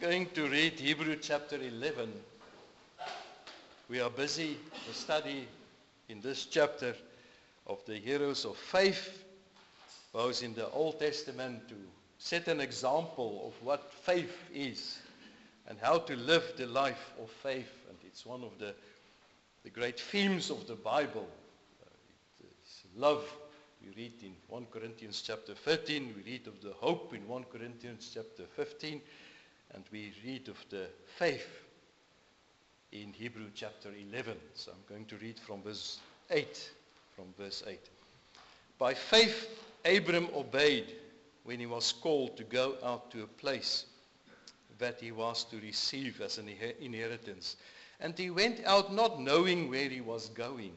going to read Hebrew chapter 11. We are busy to study in this chapter of the heroes of faith, both in the Old Testament, to set an example of what faith is and how to live the life of faith. And it's one of the great themes of the Bible. It's love. We read in 1 Corinthians chapter 13, we read of the hope in 1 Corinthians chapter 15, and we read of the faith in Hebrew chapter 11. So I'm going to read from verse 8. By faith, Abram obeyed when he was called to go out to a place that he was to receive as an inheritance. And he went out not knowing where he was going.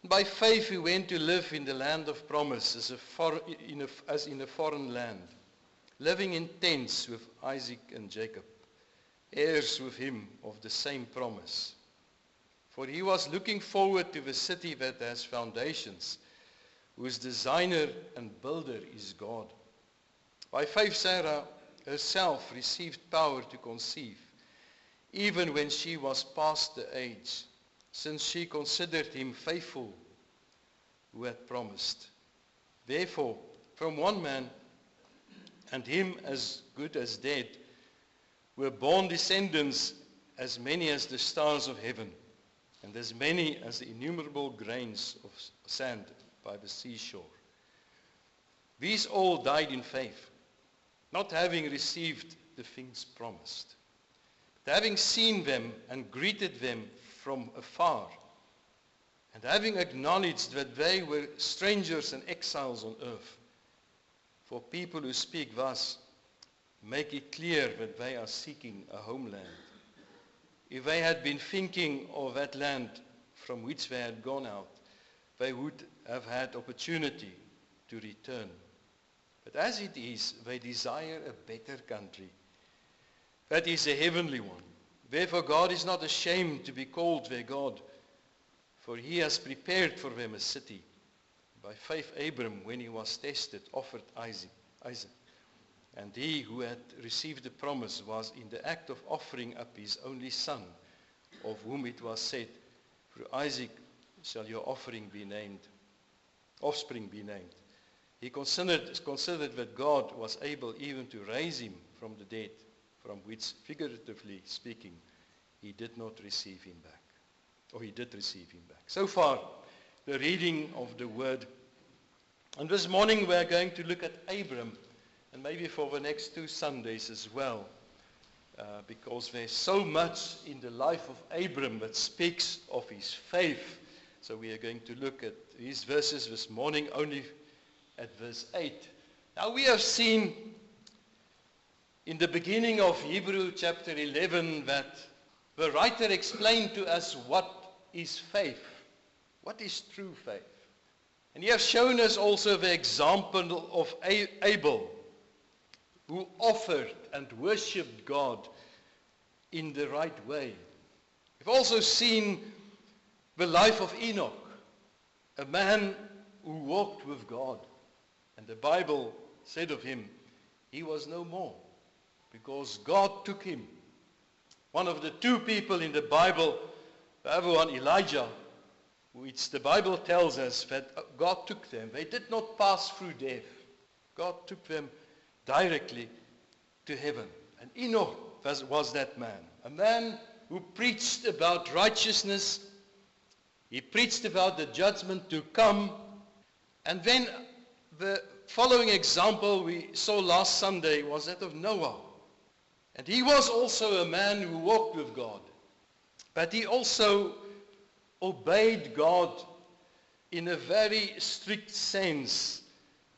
By faith he went to live in the land of promise as in a foreign land, living in tents with Isaac and Jacob, heirs with him of the same promise. For he was looking forward to the city that has foundations, whose designer and builder is God. By faith Sarah herself received power to conceive, even when she was past the age, since she considered him faithful who had promised. Therefore, from one man, and him as good as dead, were born descendants as many as the stars of heaven, and as many as the innumerable grains of sand by the seashore. These all died in faith, not having received the things promised, but having seen them and greeted them from afar, and having acknowledged that they were strangers and exiles on earth. For people who speak thus make it clear that they are seeking a homeland. If they had been thinking of that land from which they had gone out, they would have had opportunity to return. But as it is, they desire a better country. That is a heavenly one. Therefore God is not ashamed to be called their God, for he has prepared for them a city. By faith Abram, when he was tested, offered Isaac. And he who had received the promise was in the act of offering up his only son, of whom it was said, through Isaac shall your offspring be named. He considered that God was able even to raise him from the dead, from which, figuratively speaking, he did not receive him back. Or he did receive him back. So far, the reading of the word. And this morning we are going to look at Abram, and maybe for the next 2 Sundays as well, because there's so much in the life of Abram that speaks of his faith. So we are going to look at these verses this morning, only at verse 8. Now we have seen in the beginning of Hebrew chapter 11 that the writer explained to us what is faith. What is true faith? And he has shown us also the example of Abel, who offered and worshipped God in the right way. We've also seen the life of Enoch, a man who walked with God. And the Bible said of him, he was no more, because God took him. One of the 2 people in the Bible, the other one, Elijah, which the Bible tells us that God took them. They did not pass through death. God took them directly to heaven. And Enoch was that man. A man who preached about righteousness. He preached about the judgment to come. And then the following example we saw last Sunday was that of Noah. And he was also a man who walked with God. But he also obeyed God in a very strict sense,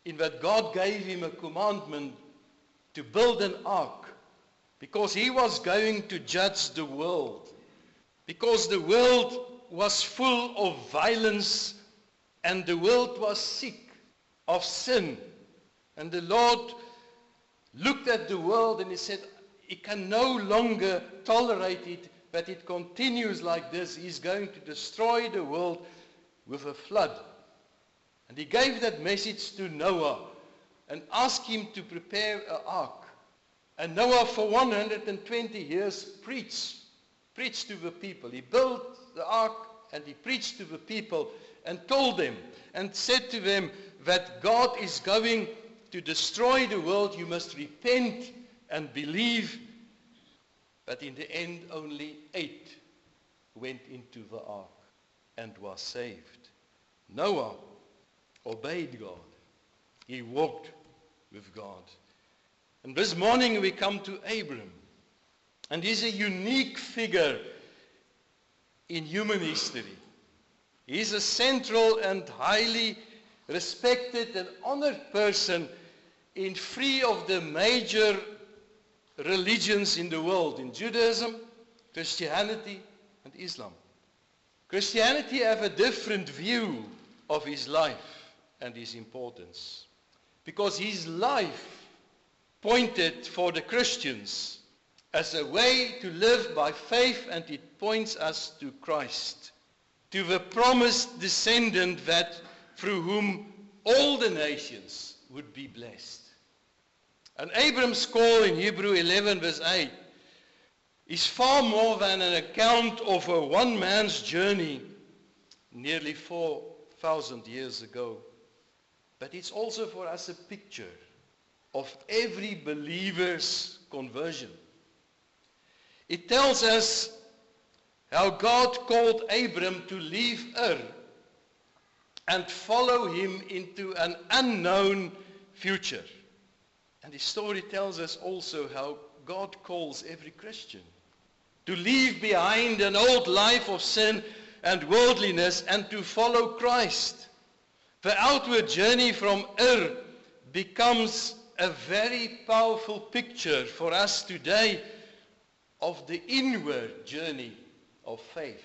in that God gave him a commandment to build an ark, because he was going to judge the world, because the world was full of violence and the world was sick of sin. And the Lord looked at the world and he said, he can no longer tolerate it, that it continues like this. He's going to destroy the world with a flood. And he gave that message to Noah and asked him to prepare an ark. And Noah for 120 years preached to the people. He built the ark and he preached to the people and told them and said to them that God is going to destroy the world. You must repent and believe. But in the end, only 8 went into the ark and was saved. Noah obeyed God. He walked with God. And this morning we come to Abram. And he's a unique figure in human history. He's a central and highly respected and honored person in 3 of the major religions in the world, in Judaism, Christianity, and Islam. Christianity have a different view of his life and his importance, because his life pointed for the Christians as a way to live by faith, and it points us to Christ, to the promised descendant that through whom all the nations would be blessed. And Abram's call in Hebrew 11 verse 8 is far more than an account of a one man's journey nearly 4,000 years ago. But it's also for us a picture of every believer's conversion. It tells us how God called Abram to leave Ur and follow him into an unknown future. And the story tells us also how God calls every Christian to leave behind an old life of sin and worldliness and to follow Christ. The outward journey from Ur becomes a very powerful picture for us today of the inward journey of faith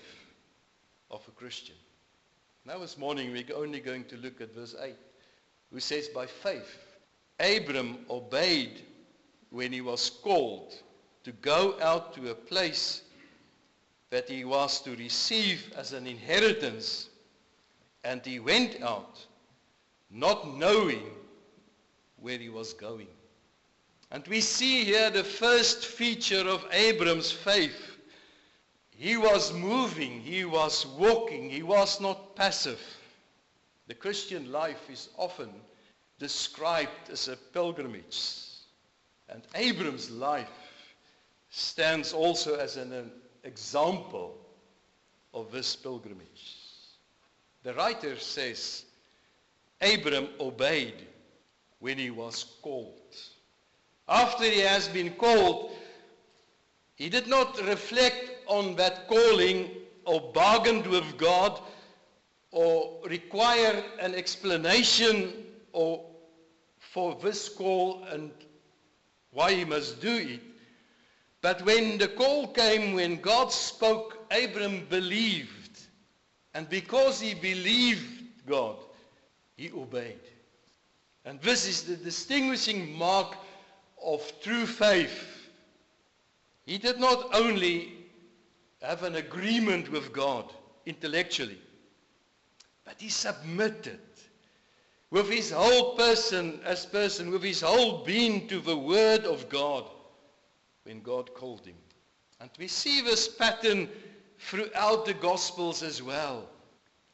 of a Christian. Now this morning we're only going to look at verse 8, who says, by faith Abram obeyed when he was called to go out to a place that he was to receive as an inheritance, and he went out not knowing where he was going. And we see here the first feature of Abram's faith. He was moving, he was walking, he was not passive. The Christian life is often described as a pilgrimage. And Abram's life stands also as an example of this pilgrimage. The writer says, Abram obeyed when he was called. After he has been called, he did not reflect on that calling or bargained with God or require an explanation or for this call and why he must do it. But when the call came, when God spoke, Abram believed. And because he believed God, he obeyed. And this is the distinguishing mark of true faith. He did not only have an agreement with God intellectually, but he submitted with his whole person, with his whole being to the word of God when God called him. And we see this pattern throughout the Gospels as well.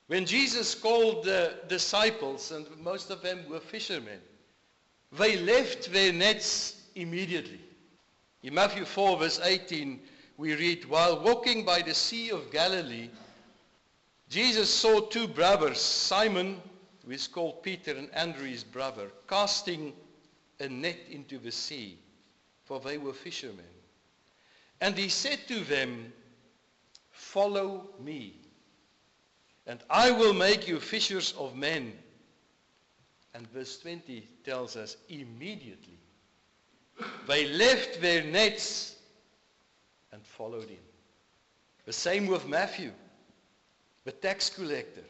When Jesus called the disciples, and most of them were fishermen, they left their nets immediately. In Matthew 4 verse 18 we read, while walking by the Sea of Galilee, Jesus saw 2 brothers, Simon, who is called Peter, and Andrew his brother, casting a net into the sea, for they were fishermen. And he said to them, follow me, and I will make you fishers of men. And verse 20 tells us, immediately they left their nets and followed him. The same with Matthew, the tax collector.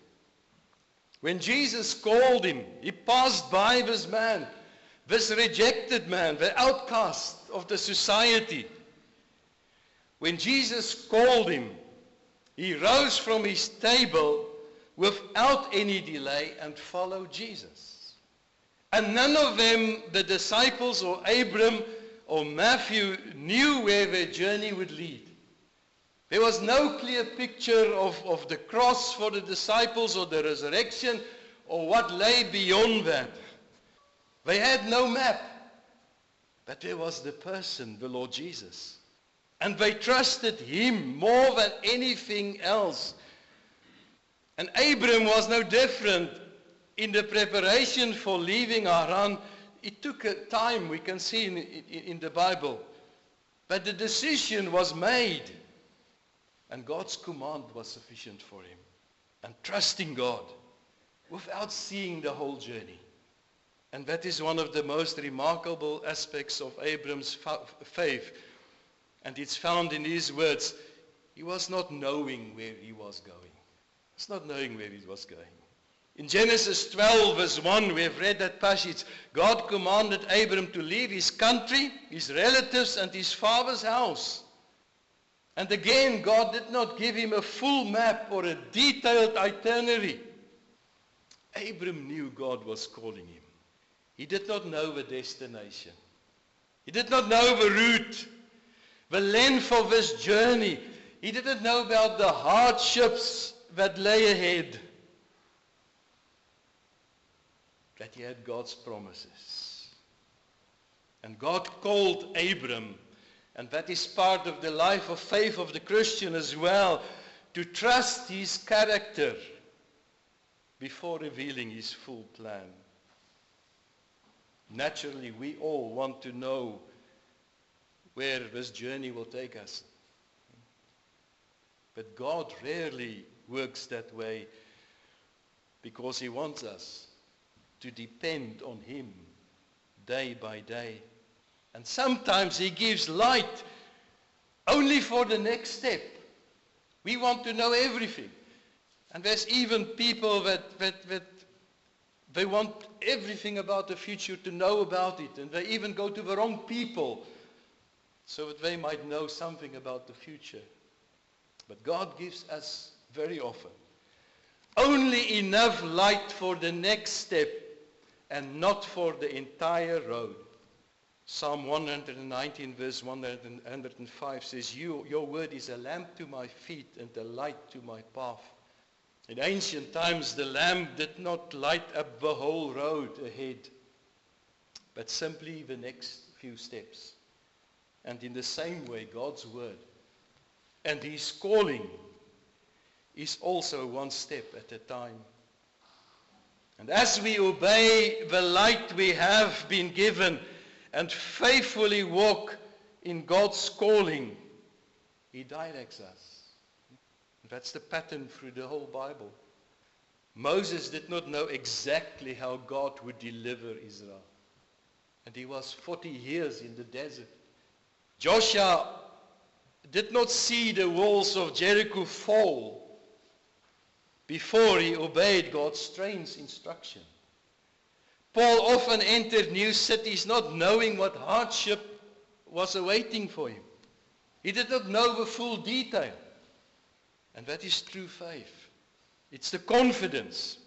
When Jesus called him, he passed by this man, this rejected man, the outcast of the society. When Jesus called him, he rose from his table without any delay and followed Jesus. And none of them, the disciples or Abram or Matthew knew where their journey would lead. There was no clear picture of the cross for the disciples or the resurrection or what lay beyond that. They had no map. But there was the person, the Lord Jesus. And they trusted him more than anything else. And Abram was no different in the preparation for leaving Haran. It took a time, we can see in the Bible. But the decision was made. And God's command was sufficient for him. And trusting God without seeing the whole journey. And that is one of the most remarkable aspects of Abram's faith. And it's found in these words. He was not knowing where he was going. He's not knowing where he was going. In Genesis 12 verse 1 we have read that passage. God commanded Abram to leave his country, his relatives and his father's house. And again, God did not give him a full map or a detailed itinerary. Abram knew God was calling him. He did not know the destination. He did not know the route, the length of his journey. He didn't know about the hardships that lay ahead. But he had God's promises. And God called Abram. And that is part of the life of faith of the Christian as well, to trust his character before revealing his full plan. Naturally, we all want to know where this journey will take us. But God rarely works that way because he wants us to depend on him day by day. And sometimes he gives light only for the next step. We want to know everything. And there's even people that they want everything about the future to know about it. And they even go to the wrong people so that they might know something about the future. But God gives us very often only enough light for the next step and not for the entire road. Psalm 119 verse 105 says, Your word is a lamp to my feet and a light to my path. In ancient times, the lamp did not light up the whole road ahead, but simply the next few steps. And in the same way, God's word and his calling is also one step at a time. And as we obey the light we have been given and faithfully walk in God's calling, he directs us. That's the pattern through the whole Bible. Moses did not know exactly how God would deliver Israel. And he was 40 years in the desert. Joshua did not see the walls of Jericho fall before he obeyed God's strange instruction. Paul often entered new cities not knowing what hardship was awaiting for him. He did not know the full detail. And that is true faith. It's the confidence.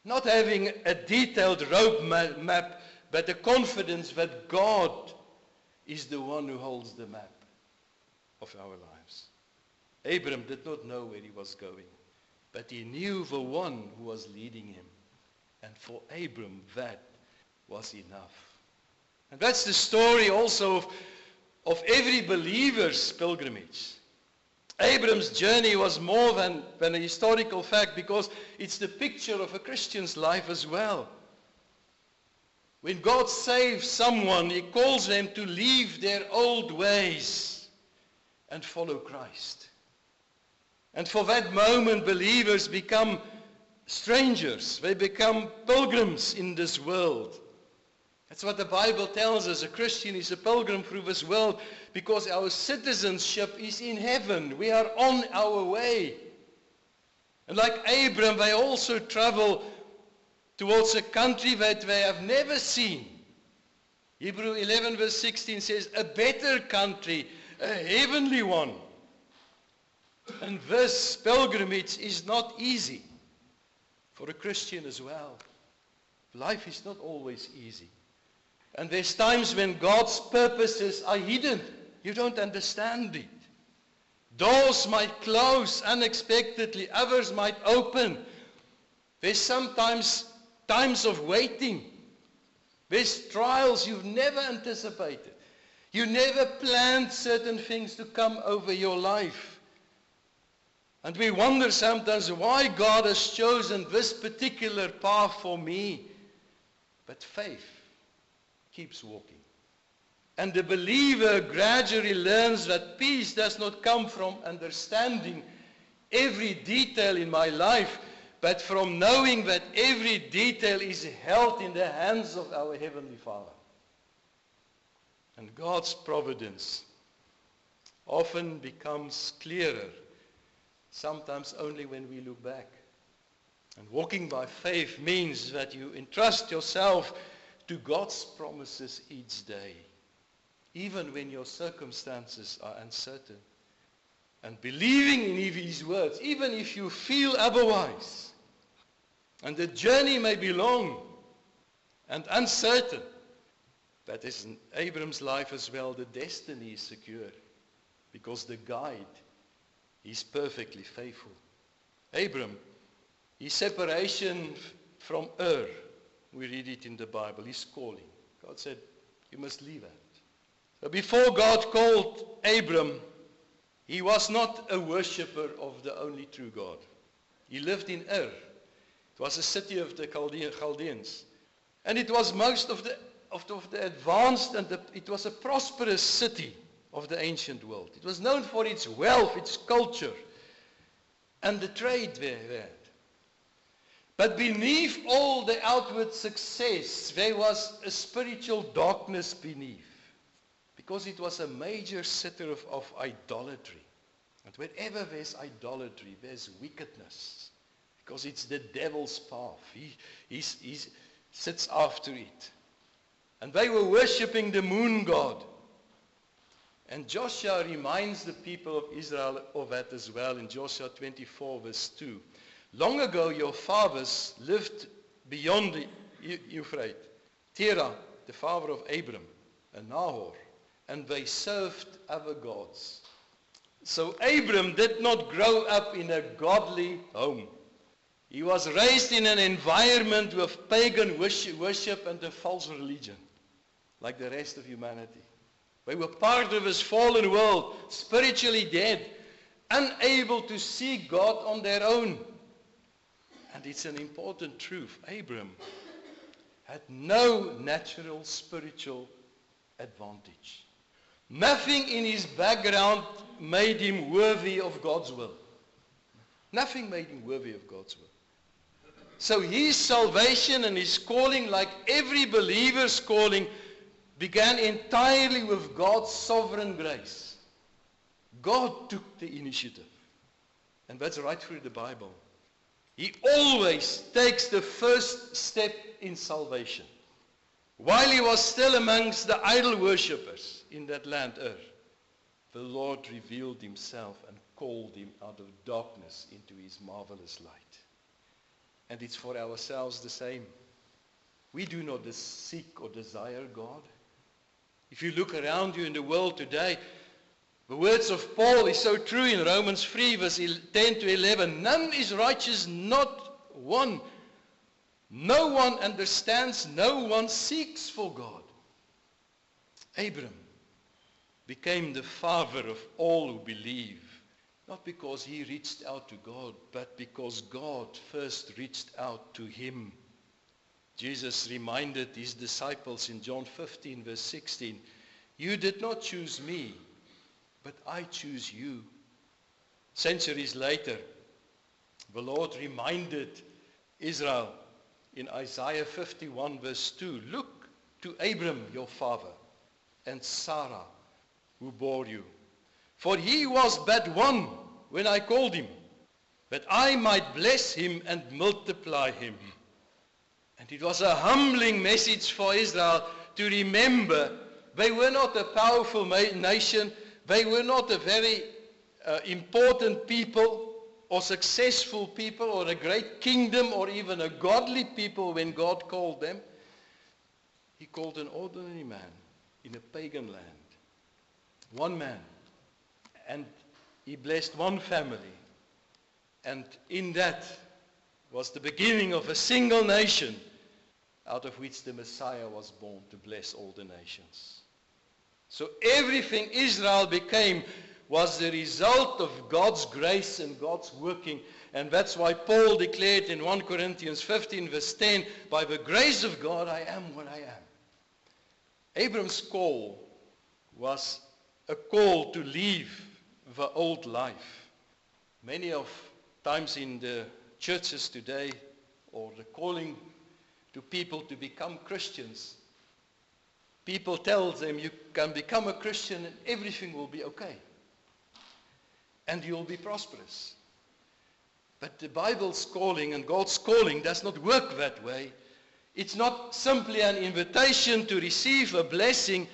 Not having a detailed road map, but the confidence that God is the one who holds the map of our lives. Abram did not know where he was going, but he knew the one who was leading him. And for Abram, that was enough. And that's the story also of every believer's pilgrimage. Abram's journey was more than a historical fact because it's the picture of a Christian's life as well. When God saves someone, he calls them to leave their old ways and follow Christ. And for that moment, believers become strangers. They become pilgrims in this world. That's what the Bible tells us. A Christian is a pilgrim through this world because our citizenship is in heaven. We are on our way. And like Abram, they also travel towards a country that they have never seen. Hebrew 11 verse 16 says, a better country, a heavenly one. And this pilgrimage is not easy for a Christian as well. Life is not always easy. And there's times when God's purposes are hidden. You don't understand it. Doors might close unexpectedly. Others might open. There's sometimes times of waiting. There's trials you've never anticipated. You never planned certain things to come over your life. And we wonder sometimes why God has chosen this particular path for me. But faith keeps walking. And the believer gradually learns that peace does not come from understanding every detail in my life, but from knowing that every detail is held in the hands of our Heavenly Father. And God's providence often becomes clearer, sometimes only when we look back. And walking by faith means that you entrust yourself to God's promises each day, even when your circumstances are uncertain. And believing in His words, even if you feel otherwise. And the journey may be long and uncertain. But as in Abram's life as well, the destiny is secure. Because the guide is perfectly faithful. Abram, his separation from Ur, we read it in the Bible, his calling. God said, you must leave that. So before God called Abram, he was not a worshipper of the only true God. He lived in Ur. It was a city of the Chaldeans. And it was most of the advanced, and it was a prosperous city of the ancient world. It was known for its wealth, its culture, and the trade there. But beneath all the outward success, there was a spiritual darkness beneath. Because it was a major center of idolatry. And wherever there's idolatry, there's wickedness. Because it's the devil's path. He sits after it. And they were worshipping the moon god. And Joshua reminds the people of Israel of that as well in Joshua 24 verse 2. Long ago your fathers lived beyond the Euphrates. Terah, the father of Abram, and Nahor. And they served other gods. So Abram did not grow up in a godly home. He was raised in an environment with pagan worship and a false religion, like the rest of humanity. They were part of this fallen world, spiritually dead, unable to see God on their own. And it's an important truth. Abram had no natural spiritual advantage. Nothing in his background made him worthy of God's will. Nothing made him worthy of God's will. So his salvation and his calling, like every believer's calling, began entirely with God's sovereign grace. God took the initiative. And that's right through the Bible. He always takes the first step in salvation. While he was still amongst the idol worshippers in that land, Ur, the Lord revealed himself and called him out of darkness into his marvelous light. And it's for ourselves the same. We do not seek or desire God. If you look around you in the world today, the words of Paul is so true in Romans 3 verse 10 to 11. None is righteous, not one. No one understands, no one seeks for God. Abram became the father of all who believe. Not because he reached out to God, but because God first reached out to him. Jesus reminded his disciples in John 15 verse 16, you did not choose me, but I choose you. Centuries later, the Lord reminded Israel in Isaiah 51 verse 2, look to Abram your father and Sarah who bore you. For he was but one when I called him, that I might bless him and multiply him. And it was a humbling message for Israel to remember they were not a powerful nation, they were not a very important people or successful people or a great kingdom or even a godly people when God called them. He called an ordinary man in a pagan land. One man. And he blessed one family. And in that was the beginning of a single nation, out of which the Messiah was born to bless all the nations. So everything Israel became was the result of God's grace and God's working. And that's why Paul declared in 1 Corinthians 15 verse 10, by the grace of God I am what I am. Abram's call was a call to leave the old life. Many of times in the churches today, or the calling to people to become Christians, people tell them you can become a Christian and everything will be okay. And you'll be prosperous. But the Bible's calling and God's calling does not work that way. It's not simply an invitation to receive a blessing.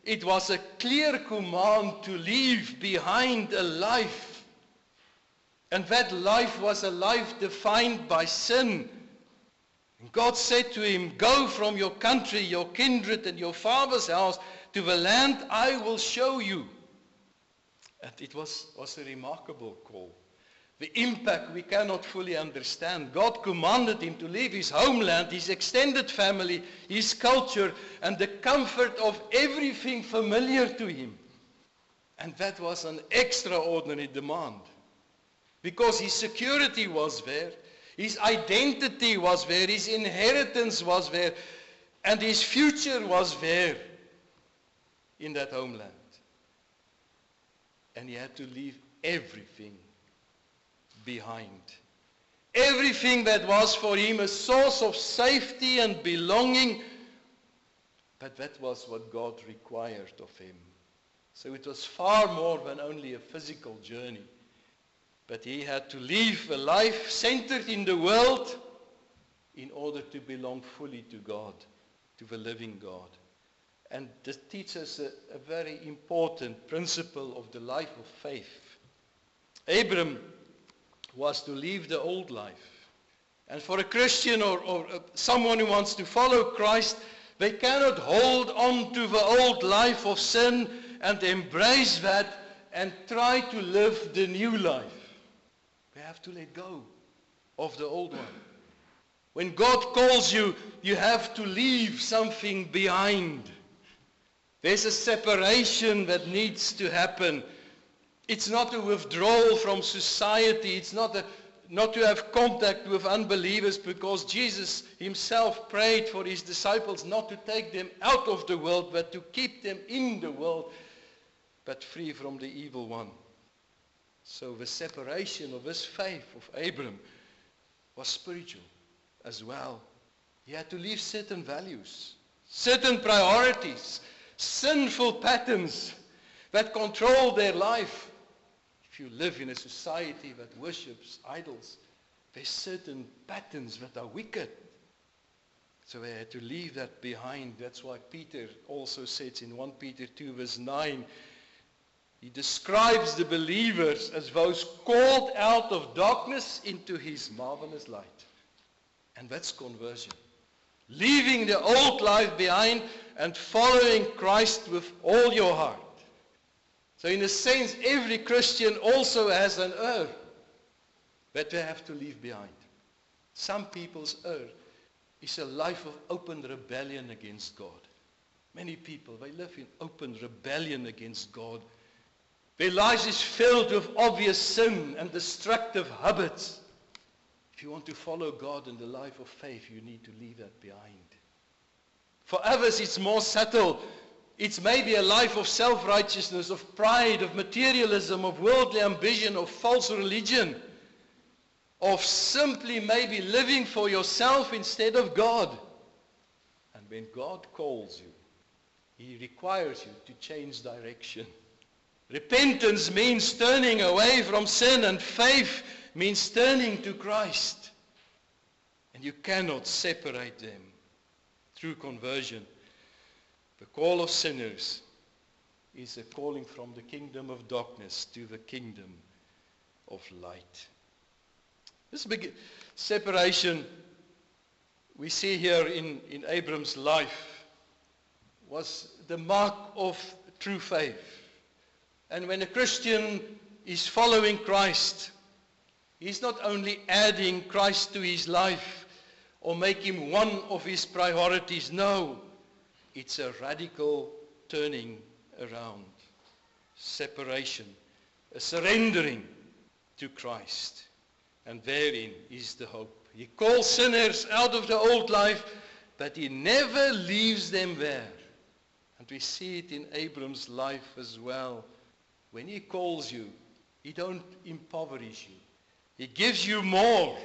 It was a clear command to leave behind a life. And that life was a life defined by sin. And God said to him, go from your country, your kindred, and your father's house to the land I will show you. And it was a remarkable call. The impact we cannot fully understand. God commanded him to leave his homeland, his extended family, his culture, and the comfort of everything familiar to him. And that was an extraordinary demand. Because his security was there, his identity was there, his inheritance was there, and his future was there in that homeland. And he had to leave everything behind. Everything that was for him a source of safety and belonging, but that was what God required of him. So it was far more than only a physical journey. But he had to leave a life centered in the world in order to belong fully to God, to the living God. And this teaches a very important principle of the life of faith. Abram was to leave the old life. And for a Christian or someone who wants to follow Christ, they cannot hold on to the old life of sin and embrace that and try to live the new life. They have to let go of the old one. When God calls you, you have to leave something behind. There's a separation that needs to happen. It's not a withdrawal from society. It's not to have contact with unbelievers, because Jesus himself prayed for his disciples not to take them out of the world, but to keep them in the world, but free from the evil one. So the separation of his faith of Abram was spiritual as well. He had to leave certain values, certain priorities, sinful patterns that control their life. If you live in a society that worships idols, there's certain patterns that are wicked. So they had to leave that behind. That's why Peter also says in 1 Peter 2 verse 9, he describes the believers as those called out of darkness into his marvelous light. And that's conversion. Leaving the old life behind and following Christ with all your heart. So in a sense, every Christian also has an error that they have to leave behind. Some people's error is a life of open rebellion against God. Many people, they live in open rebellion against God. Their lives is filled with obvious sin and destructive habits. If you want to follow God in the life of faith, you need to leave that behind. For others, it's more subtle. It's maybe a life of self-righteousness, of pride, of materialism, of worldly ambition, of false religion, of simply maybe living for yourself instead of God. And when God calls you, he requires you to change direction. Repentance means turning away from sin, and faith means turning to Christ. And you cannot separate them through conversion. The call of sinners is a calling from the kingdom of darkness to the kingdom of light. This big separation we see here in Abram's life was the mark of true faith. And when a Christian is following Christ, he's not only adding Christ to his life or make him one of his priorities. No, it's a radical turning around, separation, a surrendering to Christ. And therein is the hope. He calls sinners out of the old life, but he never leaves them there. And we see it in Abram's life as well. When he calls you, he don't impoverish you. He gives you more.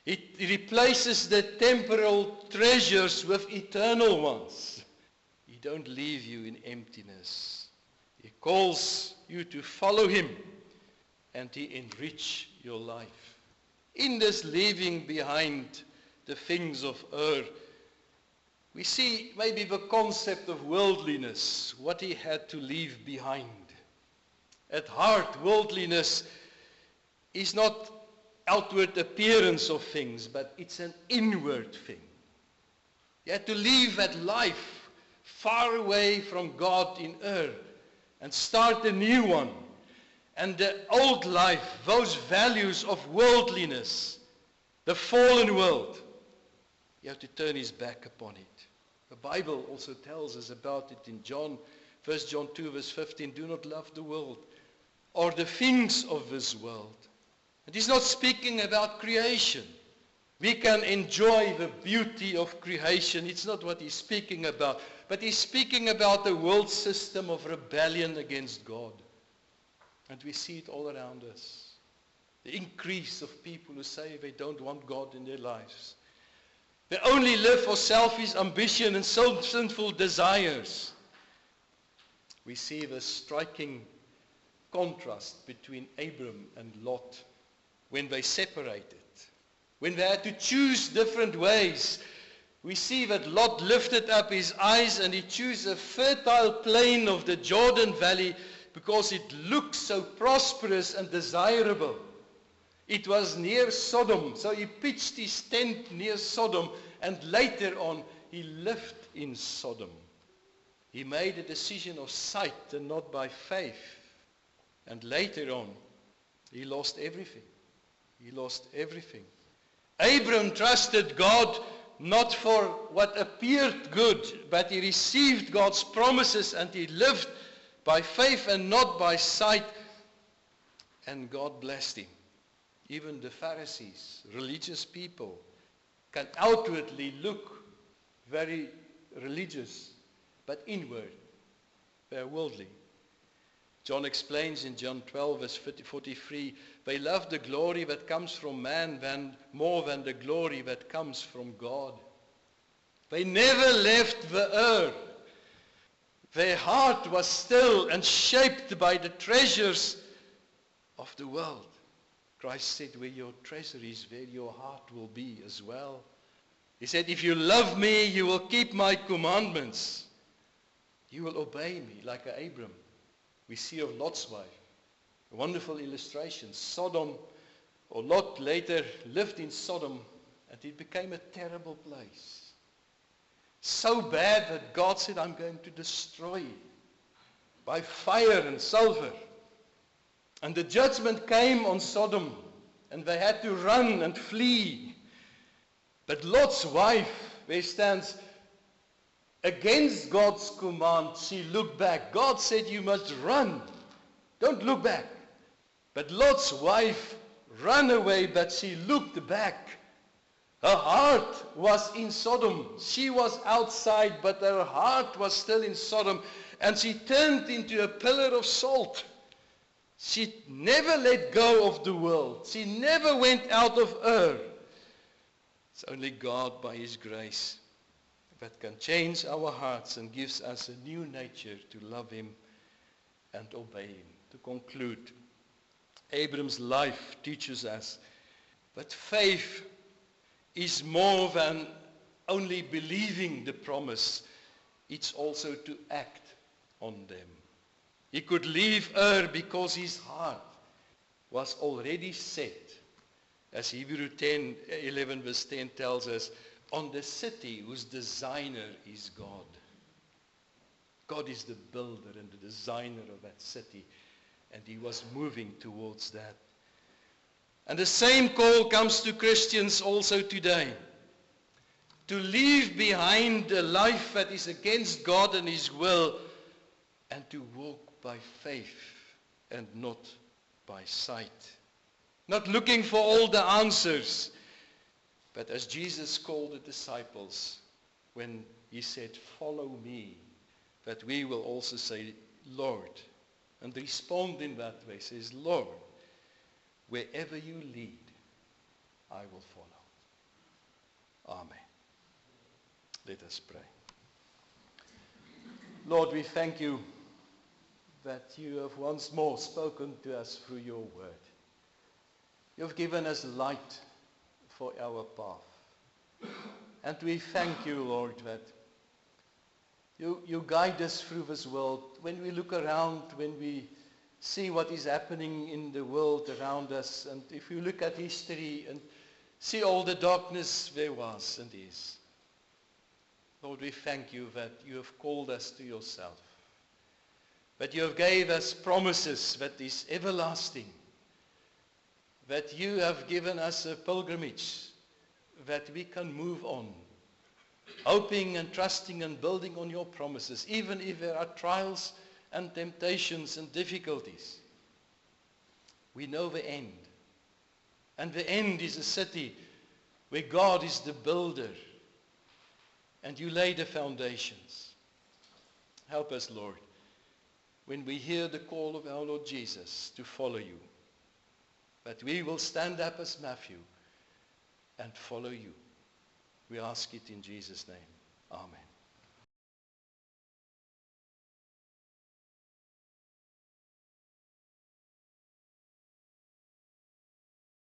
He replaces the temporal treasures with eternal ones. He don't leave you in emptiness. He calls you to follow him, and he enrich your life. In this leaving behind the things of earth, we see maybe the concept of worldliness, what he had to leave behind. At heart, worldliness is not outward appearance of things, but it's an inward thing. He had to leave that life far away from God in earth and start a new one. And the old life, those values of worldliness, the fallen world, he had to turn his back upon it. The Bible also tells us about it in John, 1 John 2 verse 15, do not love the world or the things of this world. And he's not speaking about creation. We can enjoy the beauty of creation. It's not what he's speaking about. But he's speaking about the world system of rebellion against God. And we see it all around us. The increase of people who say they don't want God in their lives. They only live for selfish ambition and sinful desires. We see the striking contrast between Abram and Lot when they separated. When they had to choose different ways. We see that Lot lifted up his eyes and he chose a fertile plain of the Jordan Valley because it looked so prosperous and desirable. It was near Sodom, so he pitched his tent near Sodom, and later on he lived in Sodom. He made a decision of sight and not by faith. And later on, he lost everything. He lost everything. Abram trusted God not for what appeared good, but he received God's promises and he lived by faith and not by sight. And God blessed him. Even the Pharisees, religious people, can outwardly look very religious, but inward, they are worldly. John explains in John 12 verse 43, they love the glory that comes from man more than the glory that comes from God. They never left the earth. Their heart was still and shaped by the treasures of the world. Christ said, where your treasure is, there your heart will be as well. He said, if you love me, you will keep my commandments. You will obey me like Abram. We see of Lot's wife. A wonderful illustration. Sodom, or Lot later lived in Sodom, and it became a terrible place. So bad that God said, I'm going to destroy it by fire and sulfur. And the judgment came on Sodom, and they had to run and flee. But Lot's wife, there stands, against God's command, she looked back. God said, you must run. Don't look back. But Lot's wife ran away, but she looked back. Her heart was in Sodom. She was outside, but her heart was still in Sodom. And she turned into a pillar of salt. She never let go of the world. She never went out of Ur. It's only God by his grace that can change our hearts and gives us a new nature to love him and obey him. To conclude, Abram's life teaches us that faith is more than only believing the promise. It's also to act on them. He could leave Ur because his heart was already set, as Hebrew 11 verse 10 tells us, on the city whose designer is God. God is the builder and the designer of that city. And he was moving towards that. And the same call comes to Christians also today. To leave behind a life that is against God and his will, and to walk by faith and not by sight. Not looking for all the answers, but as Jesus called the disciples when he said, follow me, that we will also say, Lord, and respond in that way, says, Lord, wherever you lead, I will follow. Amen. Let us pray. Lord, we thank you that you have once more spoken to us through your word. You have given us light for our path. And we thank you, Lord, that you guide us through this world. When we look around, when we see what is happening in the world around us, and if you look at history and see all the darkness there was and is, Lord, we thank you that you have called us to yourself. That you have gave us promises that is everlasting. That you have given us a pilgrimage that we can move on. Hoping and trusting and building on your promises, even if there are trials and temptations and difficulties. We know the end. And the end is a city where God is the builder. And you lay the foundations. Help us, Lord, when we hear the call of our Lord Jesus to follow you, that we will stand up as Matthew and follow you. We ask it in Jesus' name. Amen.